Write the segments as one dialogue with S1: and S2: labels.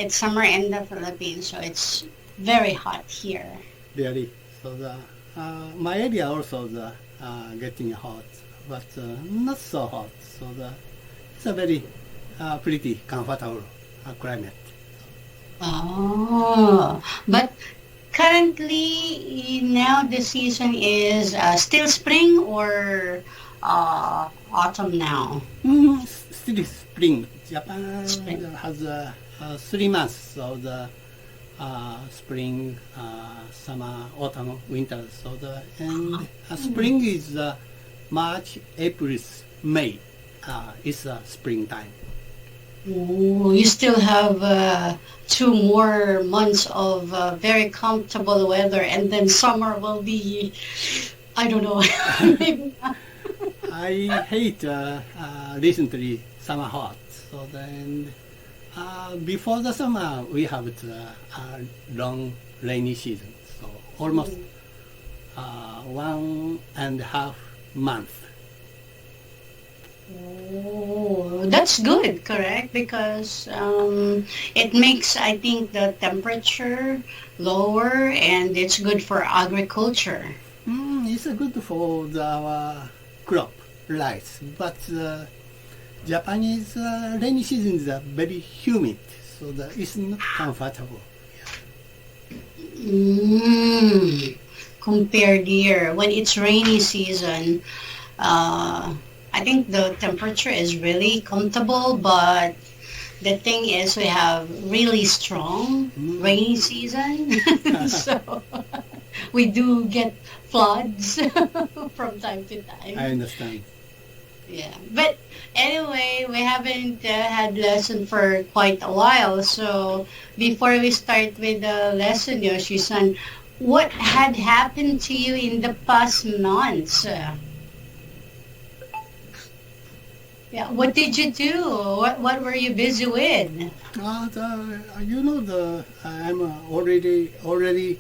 S1: it's summer in the Philippines, so it's very hot here.
S2: Really. So my area also getting hot, but not so hot. So it's a very pretty comfortable climate.
S1: Oh, but currently now the season is still spring or autumn now?
S2: Still spring. Japan
S1: Spring.
S2: has 3 months of the spring, summer, autumn, winter. So spring is March, April, May. It's springtime.
S1: Oh, you still have 2 more months of very comfortable weather, and then summer will be, I don't know. Maybe not.
S2: I hate recently summer hot. So then before the summer we have the long rainy season. So almost 1.5 months.
S1: Oh, that's good, correct? Because it makes, I think, the temperature lower, and it's good for agriculture.
S2: It's good for our crop, rice, but Japanese rainy season is very humid, so it's not comfortable.
S1: Compared here, when it's rainy season, I think the temperature is really comfortable, but the thing is we have really strong rainy season, so we do get floods from time to time.
S2: I understand.
S1: Yeah, but anyway, we haven't had lesson for quite a while. So before we start with the lesson, Yoshi-san, what had happened to you in the past months? Yeah, what did you do? What were you busy with?
S2: I'm already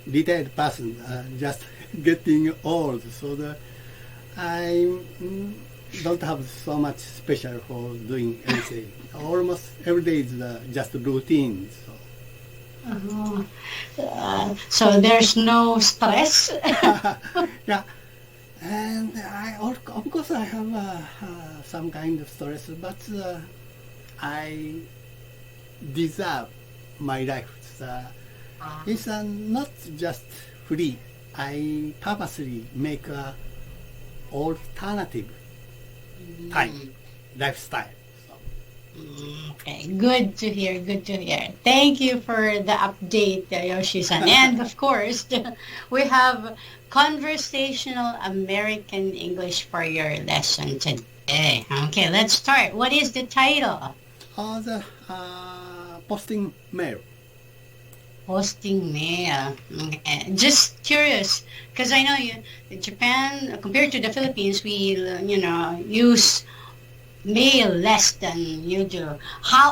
S2: retired person, just getting old, so I don't have so much special for doing anything. Almost every day is just routine.
S1: So there's no stress?
S2: Yeah, and of course I have some kind of stress, but I deserve my life. It's not just free. I purposely make a alternative time, lifestyle.
S1: Okay, good to hear, good to hear. Thank you for the update, Yoshi-san. And of course, we have conversational American English for your lesson today. Okay, let's start. What is the title?
S2: Posting mail.
S1: Posting mail. Okay. Just curious, because I know Japan, compared to the Philippines, we use mail less than you do.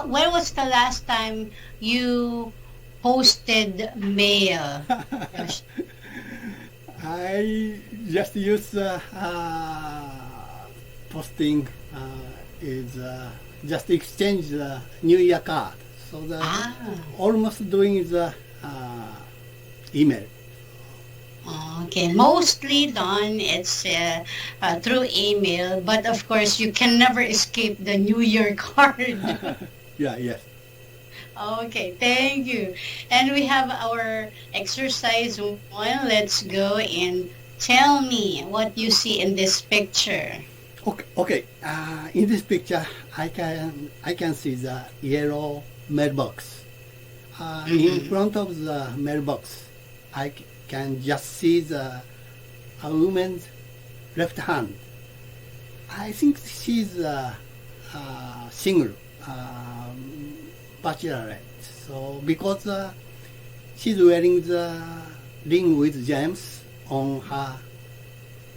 S1: When was the last time you posted mail?
S2: I just use posting is just exchange the New Year card. So almost doing the email.
S1: Okay, mostly done. It's through email, but of course you can never escape the New Year card.
S2: Yes.
S1: Okay, thank you. And we have our exercise one. Let's go and tell me what you see in this picture.
S2: Okay. In this picture, I can see the yellow mailbox. In front of the mailbox, I can just see a woman's left hand. I think she's single, bachelorette. So because she's wearing the ring with gems on her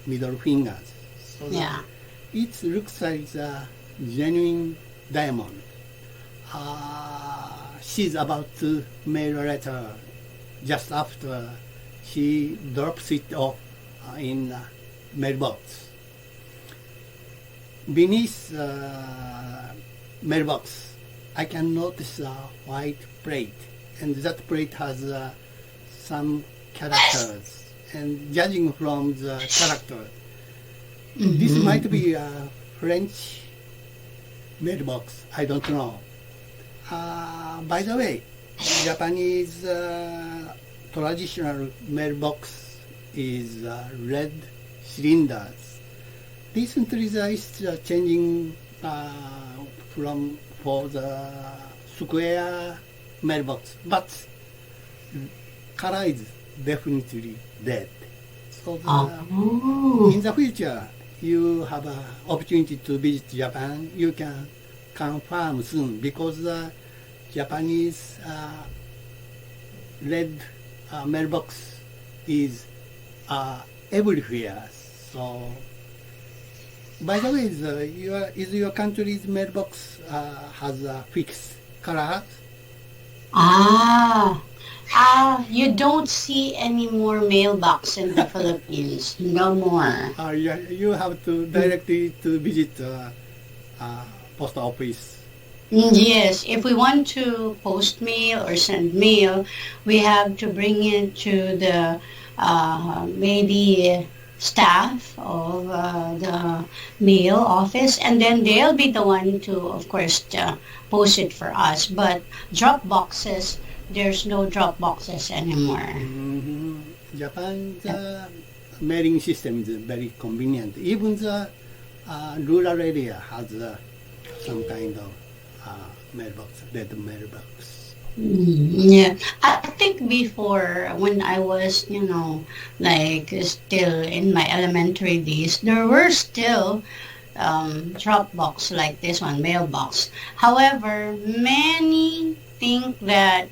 S2: middle fingers, so it looks like a genuine diamond. She's about to mail a letter just after she drops it off in the mailbox. Beneath mailbox, I can notice a white plate, and that plate has some characters. And judging from the character, this might be a French mailbox. I don't know. By the way, Japanese traditional mailbox is red cylinders. Recently, there is changing for the square mailbox, but color is definitely red. So in the future, you have an opportunity to visit Japan. You can confirm soon because the Japanese red mailbox is everywhere. So, by the way, is your country's mailbox has a fixed color?
S1: You don't see any more mailbox in the Philippines. No more.
S2: You have to directly to visit post office.
S1: Yes, if we want to post mail or send mail, we have to bring it to the maybe staff of the mail office, and then they'll be the one to, of course, post it for us. But drop boxes, there's no drop boxes anymore.
S2: Japan's mailing system is very convenient. Even the rural area has some kind of mailbox, red mailbox.
S1: Yeah, I think before when I was, like still in my elementary days, there were still drop box like this one, mailbox. However, many think that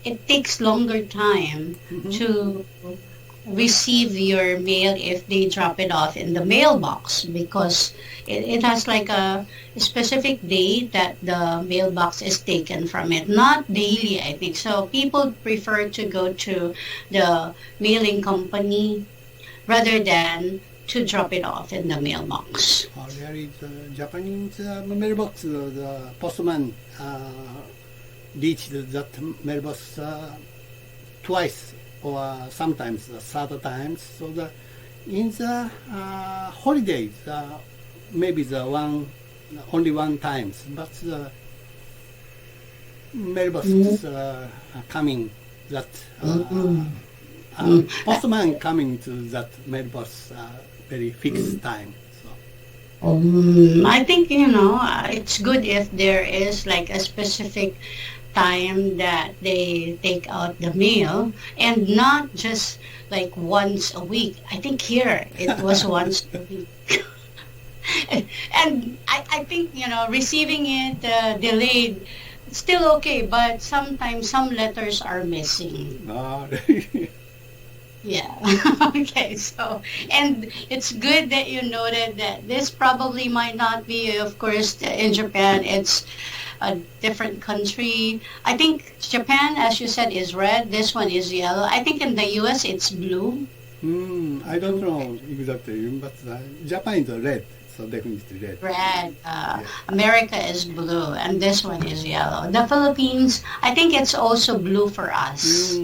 S1: it takes longer time to receive your mail if they drop it off in the mailbox because it has like a specific day that the mailbox is taken from it, not daily, I think. So people prefer to go to the mailing company rather than to drop it off in the mailbox.
S2: There is Japanese mailbox, the postman reached that mailbox twice or sometimes the third times. So in the holidays, maybe only one times, but the mailbox is coming that postman coming to that mailbox very fixed time. So.
S1: I think it's good if there is like a specific time that they take out the mail and not just like once a week. I think here it was once a week. And I think, receiving it delayed, still okay, but sometimes some letters are missing. Yeah. Okay, so, and it's good that you noted that this probably might not be, of course, in Japan. It's a different country. I think Japan, as you said, is red. This one is yellow. I think in the US it's blue.
S2: I don't know exactly, but Japan is red, so definitely red.
S1: Red. America is blue, and this one is yellow. The Philippines, I think it's also blue for us.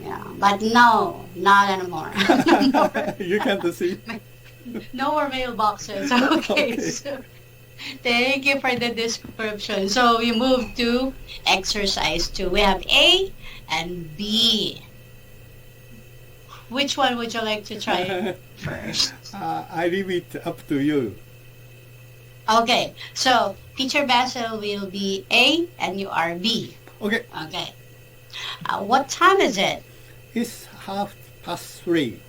S1: Yeah, but no, not anymore.
S2: You can't see.
S1: No more mailboxes. Okay. So, thank you for the description. So we move to exercise 2. We have A and B. Which one would you like to try first?
S2: I leave it up to you.
S1: Okay, so Teacher Basil will be A and you are B.
S2: Okay.
S1: Okay. What time is it?
S2: It's 3:30.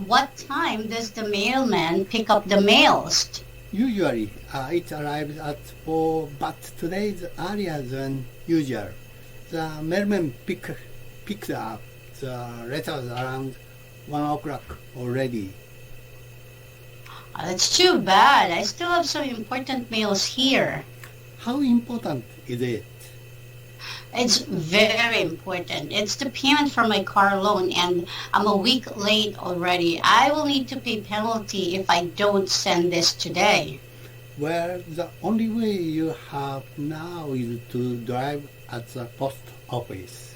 S1: What time does the mailman pick up the mails?
S2: Usually, it arrives at 4, but today is earlier than usual. The mailman picks up the letters around 1 o'clock already.
S1: That's too bad. I still have some important mails here.
S2: How important is it?
S1: It's very important. It's the payment for my car loan, and I'm a week late already. I will need to pay penalty if I don't send this today.
S2: Well, the only way you have now is to drive at the post office.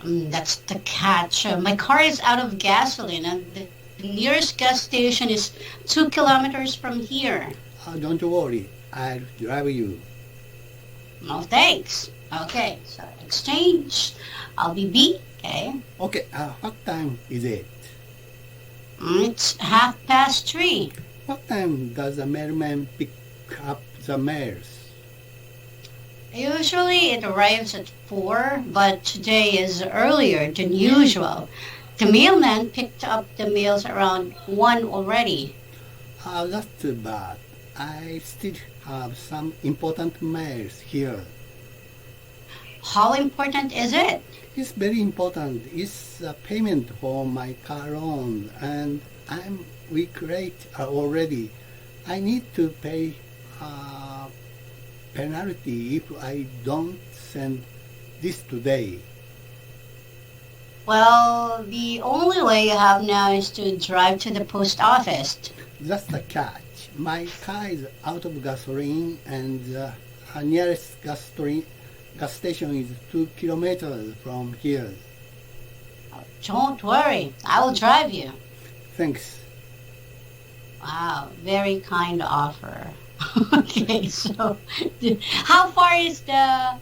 S1: That's the catch. My car is out of gasoline, and the nearest gas station is 2 kilometers from here.
S2: Don't worry, I'll drive you.
S1: No thanks. Okay, so exchange. I'll be B, okay?
S2: Okay, what time is it?
S1: It's 3:30.
S2: What time does the mailman pick up the mails?
S1: Usually it arrives at 4, but today is earlier than usual. The mailman picked up the mails around 1 already.
S2: That's too bad. I still have some important mails here.
S1: How important is it?
S2: It's very important. It's a payment for my car loan, and I'm week late already. I need to pay a penalty if I don't send this today.
S1: Well, the only way you have now is to drive to the post office.
S2: That's the catch. My car is out of gasoline, and the nearest gas station is 2 kilometers from here.
S1: Don't worry, I will drive you.
S2: Thanks.
S1: Wow, very kind offer. Okay, so how far is the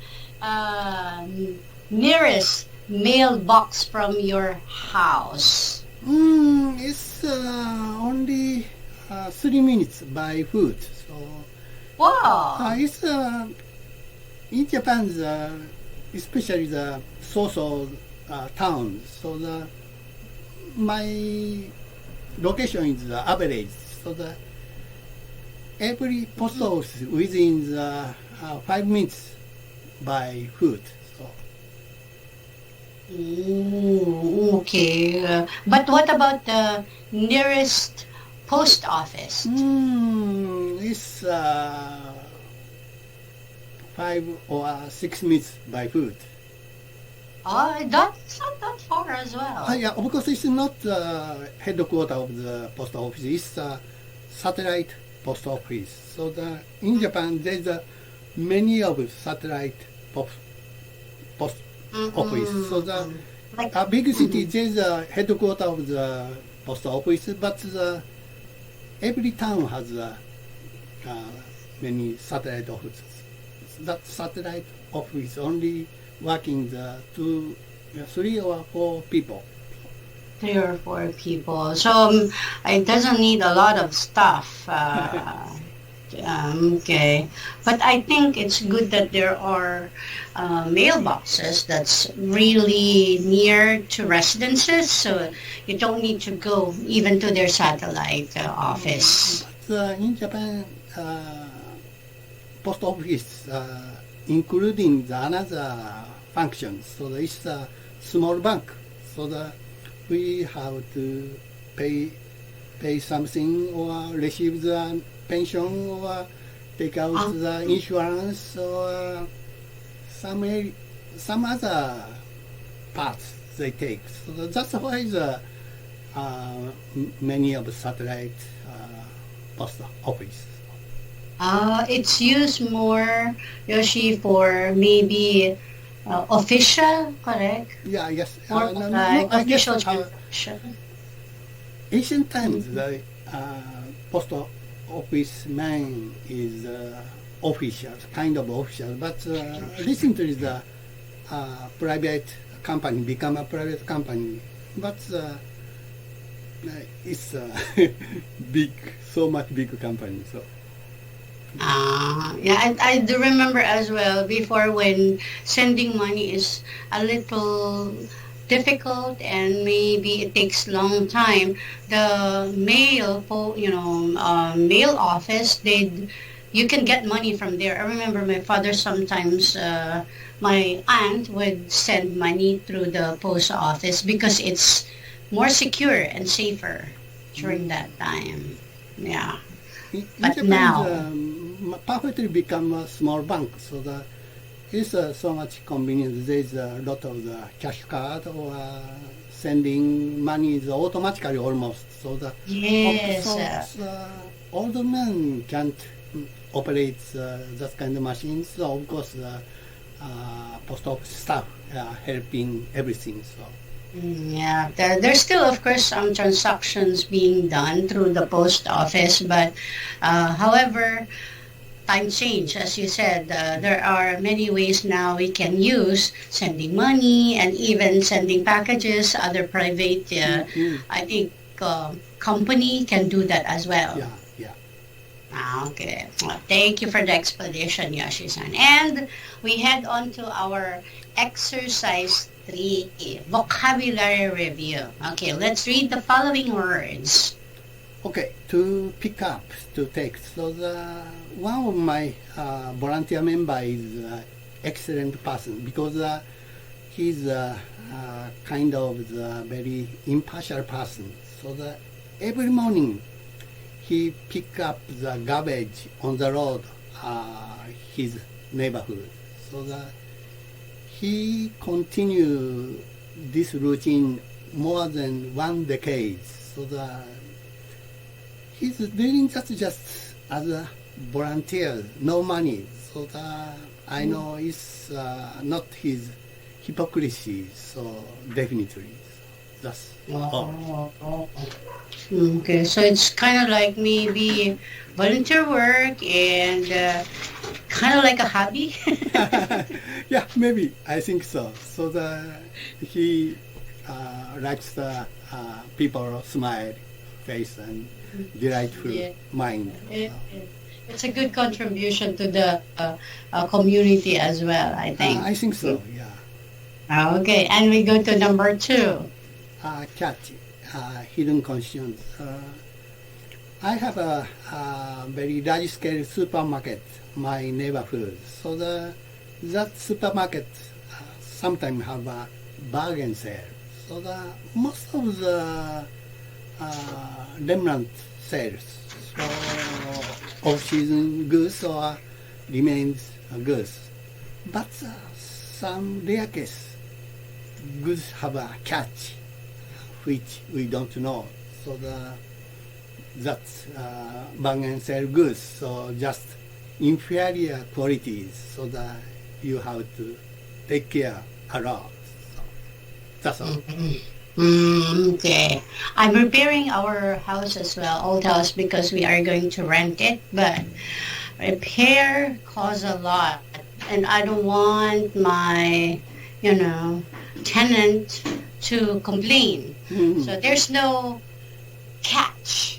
S1: nearest mailbox from your house?
S2: It's only 3 minutes by foot. So
S1: Wow.
S2: it's in Japan, especially the so-so towns. So my location is the average. So every post office within the 5 minutes by foot. So
S1: Okay. But what about the nearest post office?
S2: it's 5 or 6 minutes by foot.
S1: Oh, that's not that far as well.
S2: Yeah, of course it's not the headquarters of the post office. It's a satellite post office. So in Japan there's many of satellite post office. So
S1: Like,
S2: a big city there's a headquarters of the post office, but every town has many satellite offices. That satellite office only working the 3 or 4 people.
S1: 3 or 4 people. So it doesn't need a lot of stuff. Okay. But I think it's good that there are mailboxes that's really near to residences, so you don't need to go even to their satellite office.
S2: But in Japan, post office including the another functions. So it's a small bank. So we have to pay something or receive the pension or take out the insurance or some other parts they take. So that's why many of the satellite post office.
S1: It's used more, Yoshi, for maybe official, correct?
S2: Yeah, yes.
S1: Or
S2: I guess
S1: official transaction.
S2: ancient times the post office man is official, kind of official, but recently the private company become a private company, but it's a so much big company. So
S1: Yeah, and I do remember as well before when sending money is a little difficult and maybe it takes long time. The mail office, you can get money from there. I remember my father sometimes, my aunt would send money through the post office because it's more secure and safer during that time. Yeah.
S2: in
S1: But
S2: Japan,
S1: now,
S2: perfectly become a small bank. So it's so much convenient. There's a lot of the cash card or sending money is automatically almost. So the
S1: Yes.
S2: older men can't operate that kind of machines. So of course the post office staff helping everything. So.
S1: Yeah, there's still, of course, some transactions being done through the post office, but however, time change, as you said, there are many ways now we can use sending money and even sending packages. Other private, I think, company can do that as well.
S2: Yeah, yeah.
S1: Okay. Well, thank you for the explanation, Yoshi-san. And we head on to our exercise 3, vocabulary review. Okay, let's read the following words.
S2: Okay, to pick up, to take. So one of my volunteer member is an excellent person because he's kind of the very impartial person. So every morning he pick up the garbage on the road, his neighborhood. So he continue this routine more than 1 decade. So he's doing that just as a volunteer, no money. So I know it's not his hypocrisy. So definitely, that's all.
S1: Okay, so it's kind of like maybe volunteer work and kind of like a hobby.
S2: Yeah, maybe I think so. So he likes the people smile face and delightful mind.
S1: It's a good contribution to the community as well, I think.
S2: I think so. Yeah.
S1: Okay, and we go to number 2.
S2: Catch, hidden conscience. I have a very large-scale supermarket, my neighborhood. So that supermarket sometimes have a bargain sale. So most of the remnant sales, so off-season goods or remains goods. But some rare case goods have a catch, which we don't know. So that's bargain sale goods, so just inferior qualities, so that you have to take care a lot. So that's all.
S1: Okay. I'm repairing our house as well, old house, because we are going to rent it, but repair costs a lot. And I don't want my, tenant to complain. So there's no catch.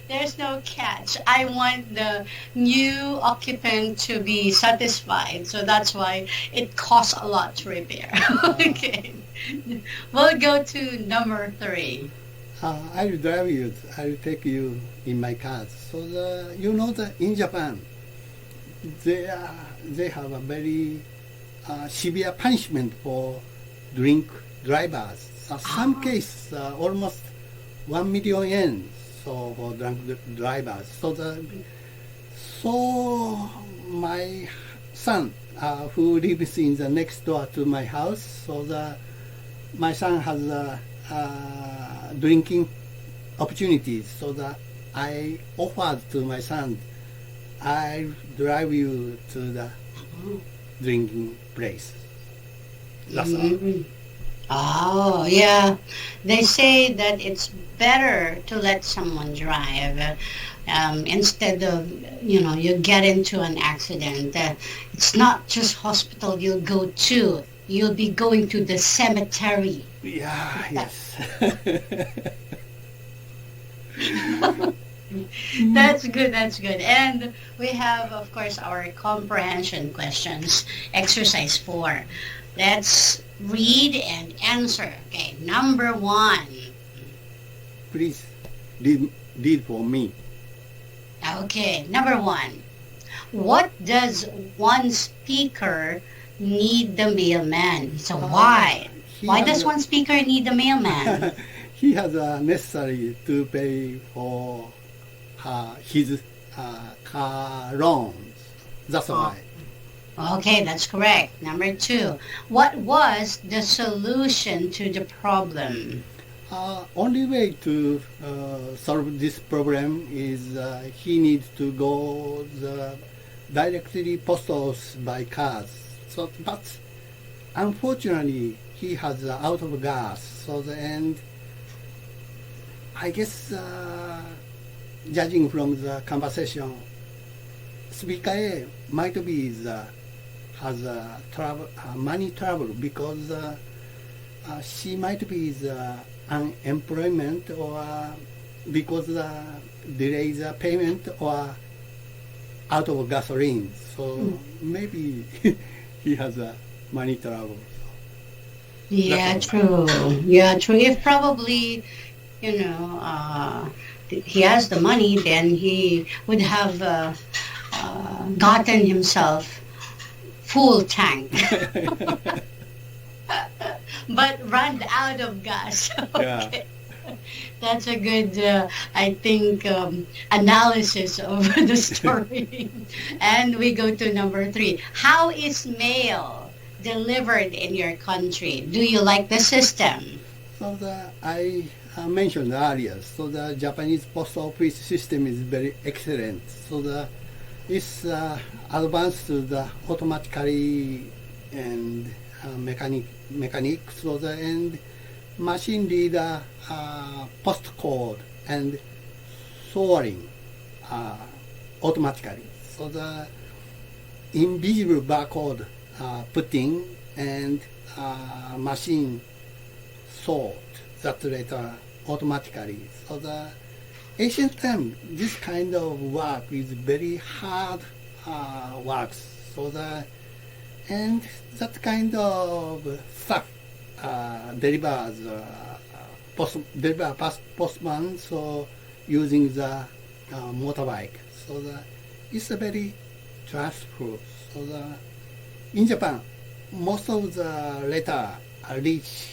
S1: There's no catch. I want the new occupant to be satisfied. So that's why it costs a lot to repair. Okay. We'll go to number 3.
S2: I'll drive you. I'll take you in my car. So that in Japan, they have a very severe punishment for drink drivers. So some cases almost 1 million yen. So for drunk drivers. So my son, who lives in the next door to my house, so my son has drinking opportunities. So that I offered to my son, I'll drive you to the drinking place. That's all.
S1: Oh, yeah. They say that it's better to let someone drive instead of, you get into an accident. It's not just hospital you'll go to. You'll be going to the cemetery.
S2: Yeah, yes.
S1: That's good, that's good. And we have, of course, our comprehension questions. Exercise 4. Let's read and answer. Okay, number 1.
S2: Please read for me.
S1: Okay, number 1. What does one speaker need the mailman? So why? Why does one speaker need the mailman?
S2: He has necessary to pay for his car loans. That's why.
S1: Okay, that's correct. Number 2, what was the solution to the problem?
S2: Only way to solve this problem is he needs to go directly post office by cars. So, but unfortunately, he has out of gas. So the end, I guess, judging from the conversation, speaker A might be has money trouble because she might be unemployment or because delay the payment or out of gasoline. So maybe he has money trouble.
S1: Yeah, true. Yeah, true. If probably, he has the money, then he would have gotten himself full tank. But run out of gas. Okay. Yeah. That's a good, I think, analysis of the story. And we go to number 3. How is mail delivered in your country? Do you like the system?
S2: So I mentioned earlier, so the Japanese post office system is very excellent. So it's advanced to the automatically and mechanic, so and machine reader postcode and sorting automatically. So the invisible barcode putting and machine sort that letter automatically. So the ancient time, this kind of work is very hard works. So and that kind of stuff delivers postman, so using the motorbike. So it's a very trustful. So in Japan, most of the letter reach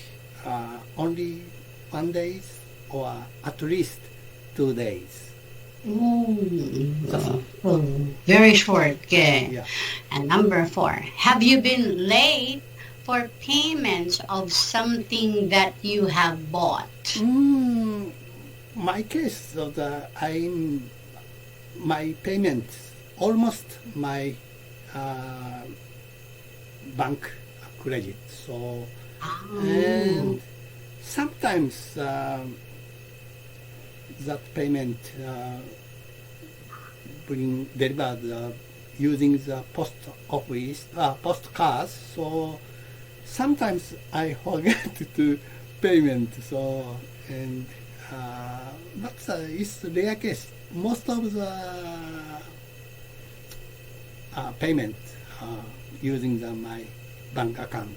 S2: only 1 day or at least 2 days.
S1: Very short. Okay.
S2: Yeah.
S1: And number 4, have you been late for payments of something that you have bought?
S2: My case, so my payment, almost my bank credit. So and sometimes that payment delivered using the post office postcards. So sometimes I forget to payment. So and but it's rare case. Most of the payment using my bank account.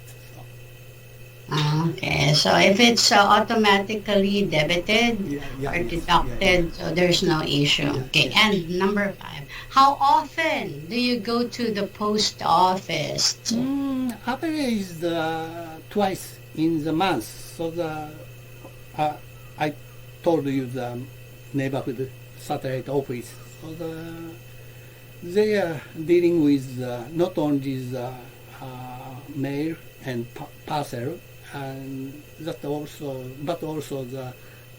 S1: Okay, so if it's automatically debited or deducted, so there's no issue. Okay, and number 5, how often do you go to the post office?
S2: Average is twice in the month. So I told you the neighborhood satellite office. So they are dealing with not only the mail and parcel, and that also, but also the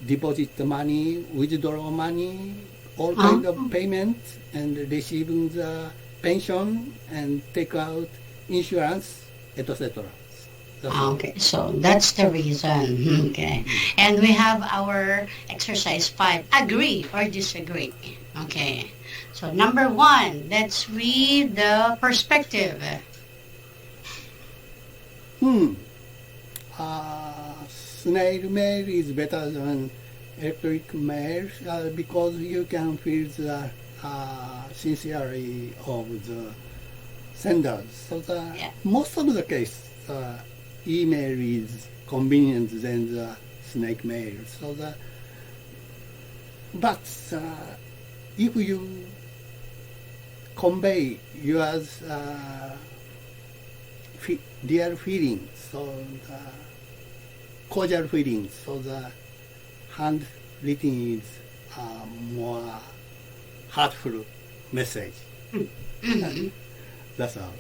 S2: deposit money, withdraw money, all kind of payment, and receiving the pension and take out insurance, etc.
S1: Okay, so that's the reason. Okay, and we have our exercise 5. Agree or disagree. Okay, so number 1, let's read the perspective.
S2: Snail mail is better than electric mail because you can feel the sincerity of the senders. So most of the case, email is convenient than the snake mail. So but if you convey your real feelings, so the cordial feelings, so the handwritten is more heartful message. That's all.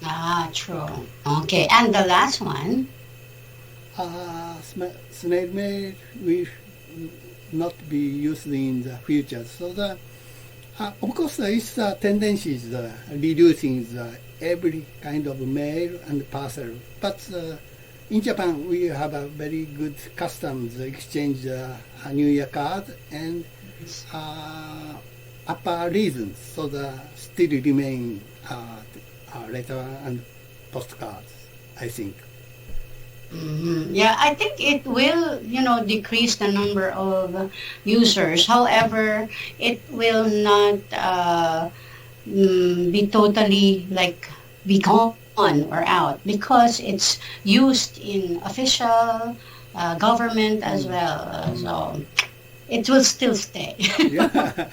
S1: Ah, true. Okay, and the last one.
S2: Snail mail will not be used in the future. So of course, there is a tendency is reducing every kind of mail and parcel. But in Japan, we have a very good customs exchange New Year card and upper reasons. So still remain letter and postcards, I think.
S1: Yeah, I think it will, decrease the number of users. However, it will not be totally be gone or out because it's used in official government as well. So it will still stay.
S2: Yeah.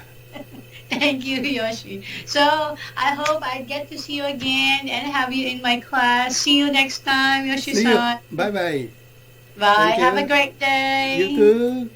S1: Thank you, Yoshi. So I hope I get to see you again and have you in my class. See you next time,
S2: See you.
S1: Yoshi-san.
S2: Bye-bye.
S1: Bye.
S2: Thank
S1: Have
S2: you.
S1: a great day.
S2: You too.